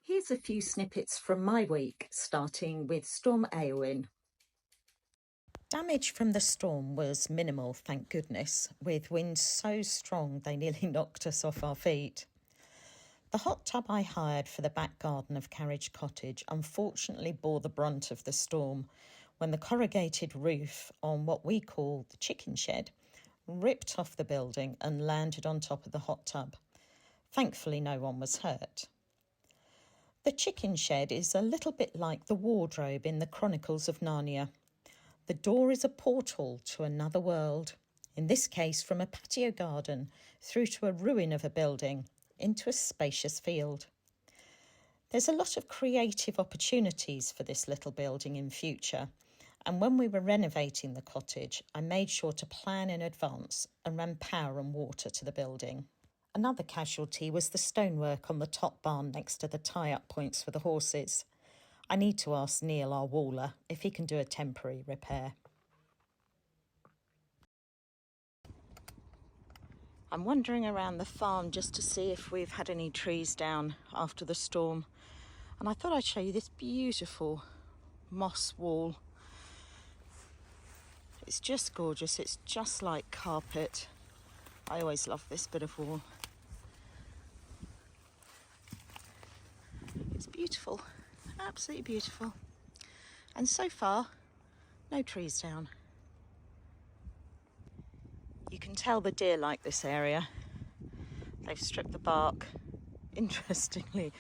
Here's a few snippets from my week, starting with Storm Éowyn. Damage from the storm was minimal, thank goodness, with winds so strong they nearly knocked us off our feet. The hot tub I hired for the back garden of Carriage Cottage unfortunately bore the brunt of the storm when the corrugated roof on what we call the chicken shed ripped off the building and landed on top of the hot tub. Thankfully, no one was hurt. The chicken shed is a little bit like the wardrobe in the Chronicles of Narnia. The door is a portal to another world, in this case from a patio garden through to a ruin of a building into a spacious field. There's a lot of creative opportunities for this little building in future, and when we were renovating the cottage, I made sure to plan in advance and ran power and water to the building. Another casualty was the stonework on the top barn next to the tie-up points for the horses. I need to ask Neil, our waller, if he can do a temporary repair. I'm wandering around the farm just to see if we've had any trees down after the storm. And I thought I'd show you this beautiful moss wall. It's just gorgeous. It's just like carpet. I always love this bit of wall. It's beautiful, absolutely beautiful. And so far, no trees down. You can tell the deer like this area. They've stripped the bark, interestingly,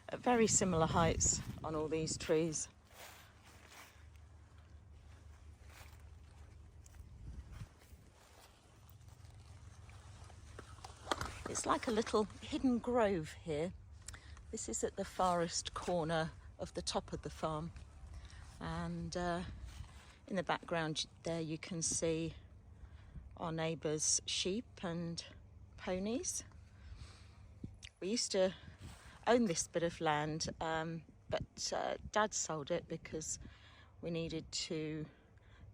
at very similar heights on all these trees. It's like a little hidden grove here. This is at the farthest corner of the top of the farm. And in the background there you can see our neighbours' sheep and ponies. We used to own this bit of land, but Dad sold it because we needed to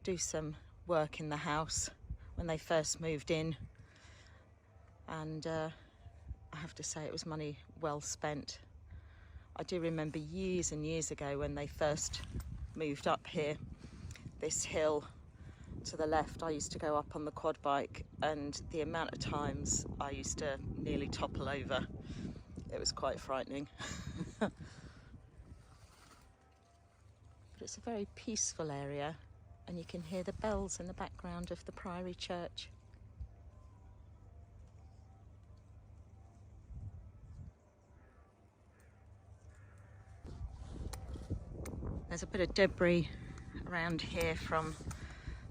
do some work in the house when they first moved in. And I have to say it was money well spent. I do remember years and years ago when they first moved up here, this hill to the left, I used to go up on the quad bike, and the amount of times I used to nearly topple over, it was quite frightening. But it's a very peaceful area, and you can hear the bells in the background of the Priory Church. There's a bit of debris around here from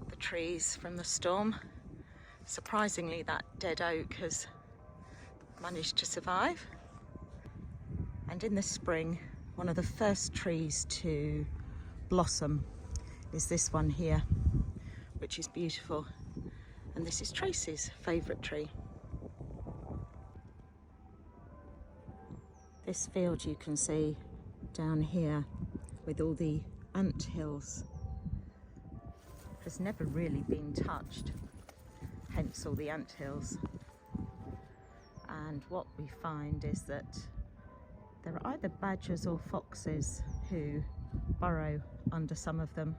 the trees from the storm. Surprisingly, that dead oak has managed to survive. And in the spring, one of the first trees to blossom is this one here, which is beautiful. And this is Tracy's favourite tree. This field you can see down here with all the ant hills has never really been touched, hence all the ant hills. And what we find is that there are either badgers or foxes who burrow under some of them.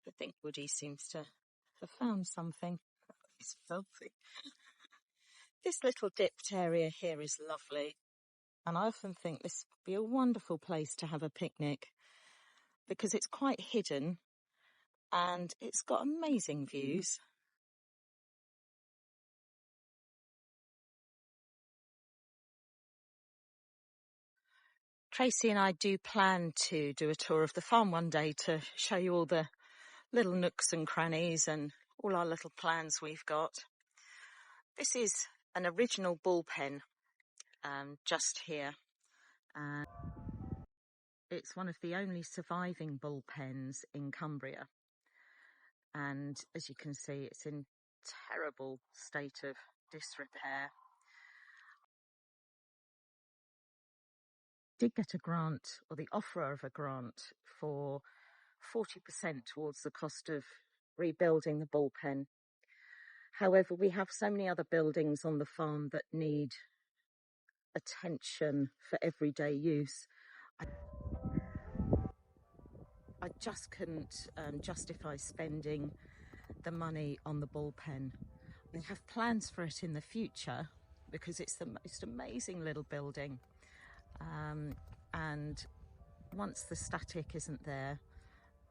I think Woody seems to have found something. It's filthy. This little dipped area here is lovely, and I often think this would be a wonderful place to have a picnic because it's quite hidden and it's got amazing views. Tracy and I do plan to do a tour of the farm one day to show you all the little nooks and crannies and all our little plans we've got. This is an original bullpen just here. It's one of the only surviving bullpens in Cumbria. and as you can see, it's in terrible state of disrepair. Did get a grant, or the offer of a grant, for 40% towards the cost of rebuilding the bullpen. However, we have so many other buildings on the farm that need attention for everyday use. I just couldn't justify spending the money on the bullpen. I have plans for it in the future because it's the most amazing little building. And once the static isn't there,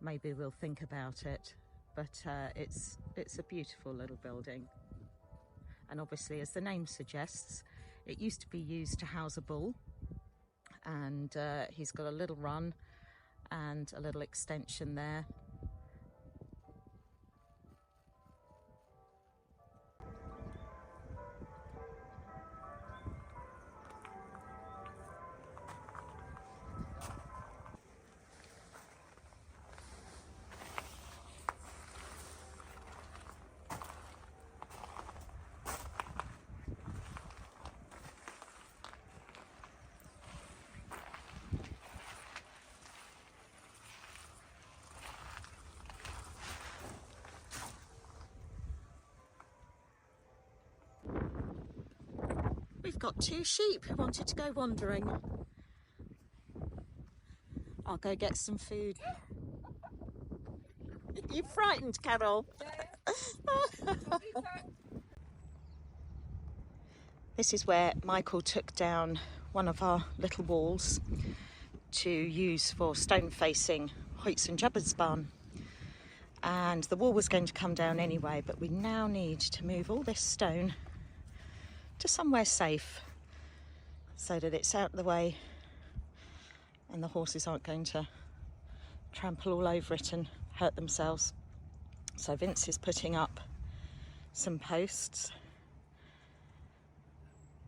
maybe we'll think about it. But it's a beautiful little building. And obviously, as the name suggests, it used to be used to house a bull. And he's got a little run and a little extension there. We've got 2 sheep who wanted to go wandering. I'll go get some food. You frightened, Carol? This is where Michael took down one of our little walls to use for stone-facing Hoitze Jubbers barn. And the wall was going to come down anyway, but we now need to move all this stone to somewhere safe so that it's out of the way and the horses aren't going to trample all over it and hurt themselves. So Vince is putting up some posts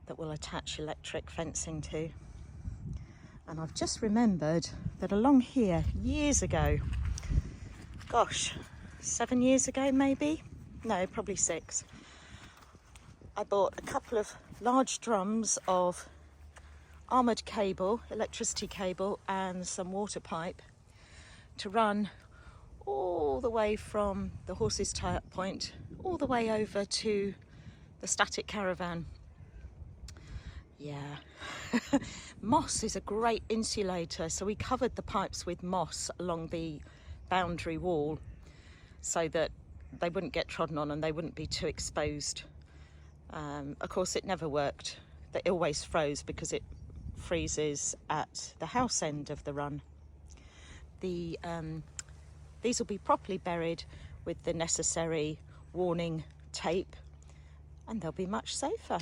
that will attach electric fencing to. And I've just remembered that along here years ago, gosh, 7 years ago maybe? No, probably 6. I bought a couple of large drums of armoured cable, electricity cable, and some water pipe to run all the way from the horses' tie-up point all the way over to the static caravan. Yeah. Moss is a great insulator, so we covered the pipes with moss along the boundary wall so that they wouldn't get trodden on and they wouldn't be too exposed. Of course, it never worked. It always froze because it freezes at the house end of the run. These will be properly buried with the necessary warning tape, and they'll be much safer.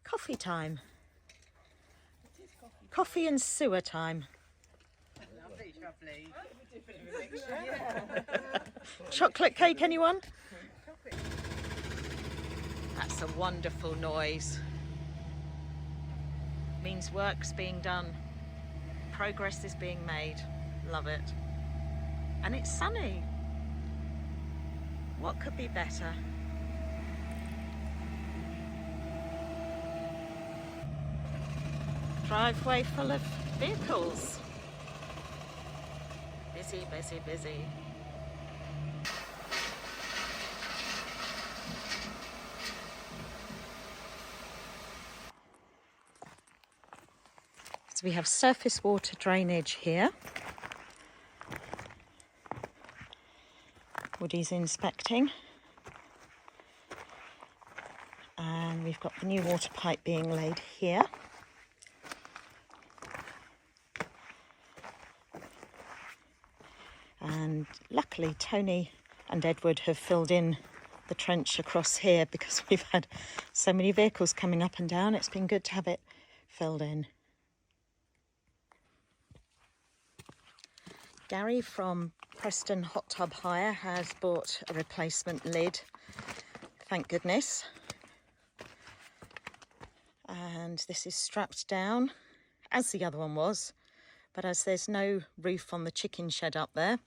Coffee time. Coffee and sewer time. Lovely. Chocolate cake, anyone? That's a wonderful noise. Means work's being done. Progress is being made. Love it. And it's sunny. What could be better? Driveway full of vehicles. Busy, busy, busy. So we have surface water drainage here. Woody's inspecting. And we've got the new water pipe being laid here. And luckily Tony and Edward have filled in the trench across here because we've had so many vehicles coming up and down. It's been good to have it filled in. Gary from Preston Hot Tub Hire has bought a replacement lid, thank goodness. And this is strapped down, as the other one was, but as there's no roof on the chicken shed up there,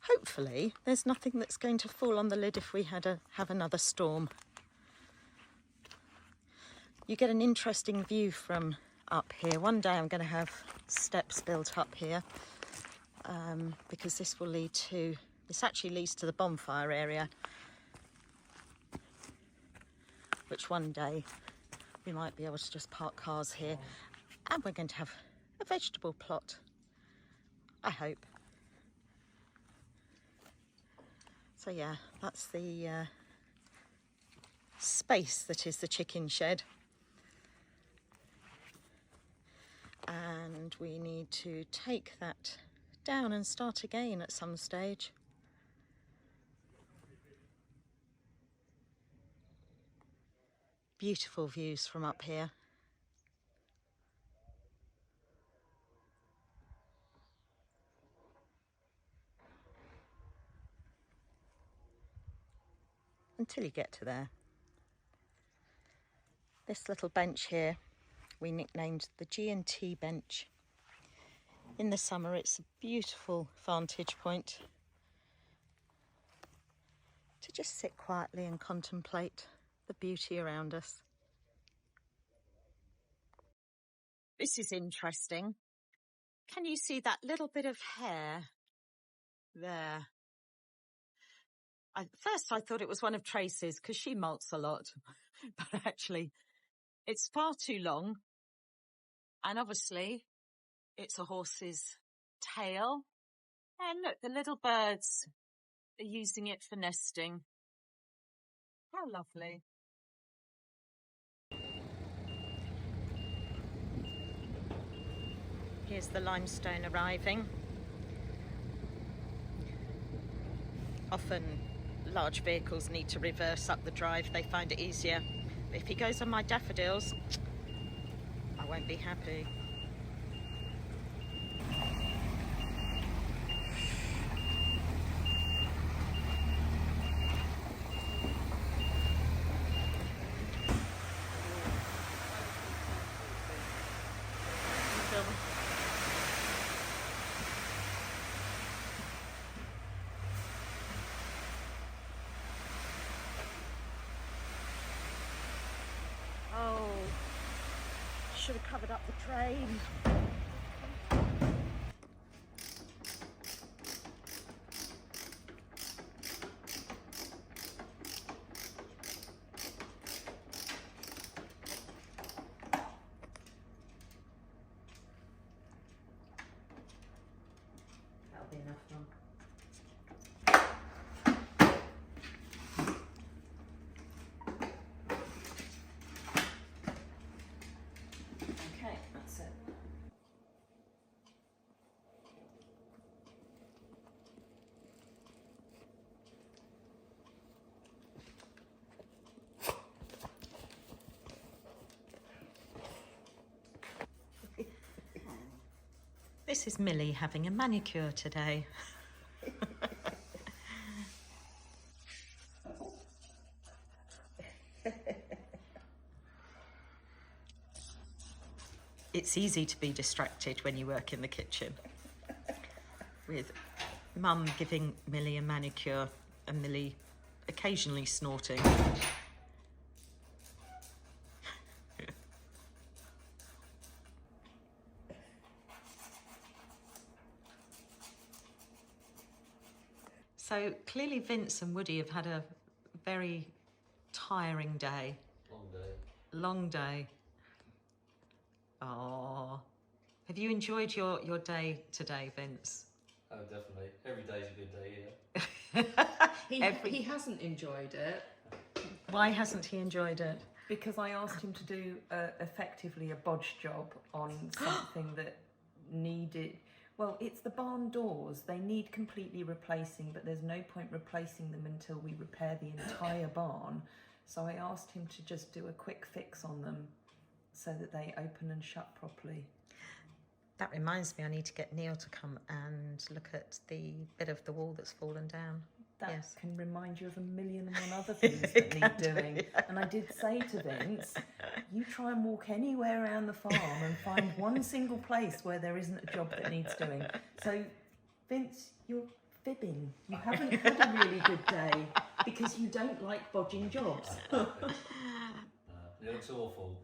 hopefully there's nothing that's going to fall on the lid if we have another storm. You get an interesting view from up here. One day I'm going to have steps built up here because this actually leads to the bonfire area, which one day we might be able to just park cars here, and we're going to have a vegetable plot, I hope. So yeah, that's the space that is the chicken shed. And we need to take that down and start again at some stage. Beautiful views from up here. Until you get to there. This little bench here we nicknamed the G&T bench. In the summer it's a beautiful vantage point to just sit quietly and contemplate the beauty around us. This is interesting. Can you see that little bit of hair there? At first I thought it was one of Tracy's because she molts a lot, but actually it's far too long, and obviously it's a horse's tail. And look, the little birds are using it for nesting. How lovely. Here's the limestone arriving. Often large vehicles need to reverse up the drive, they find it easier. But if he goes on my daffodils, I won't be happy. Oh, should have covered up the train. That'll be enough fun. Okay, that's it. This is Millie having a manicure today. It's easy to be distracted when you work in the kitchen, with Mum giving Millie a manicure and Millie occasionally snorting. So clearly Vince and Woody have had a very tiring day. Long day. Long day. Oh, have you enjoyed your day today, Vince? Oh, definitely. Every day's a good day, yeah. He hasn't enjoyed it. Why hasn't he enjoyed it? Because I asked him to do effectively a bodge job on something that needed... Well, it's the barn doors. They need completely replacing, but there's no point replacing them until we repair the entire barn. So I asked him to just do a quick fix on them so that they open and shut properly. That reminds me, I need to get Neil to come and look at the bit of the wall that's fallen down. That can remind you of 1,000,001 other things that need doing. And I did say to Vince, you try and walk anywhere around the farm and find one single place where there isn't a job that needs doing. So, Vince, you're fibbing. You haven't had a really good day because you don't like bodging jobs. It looks awful.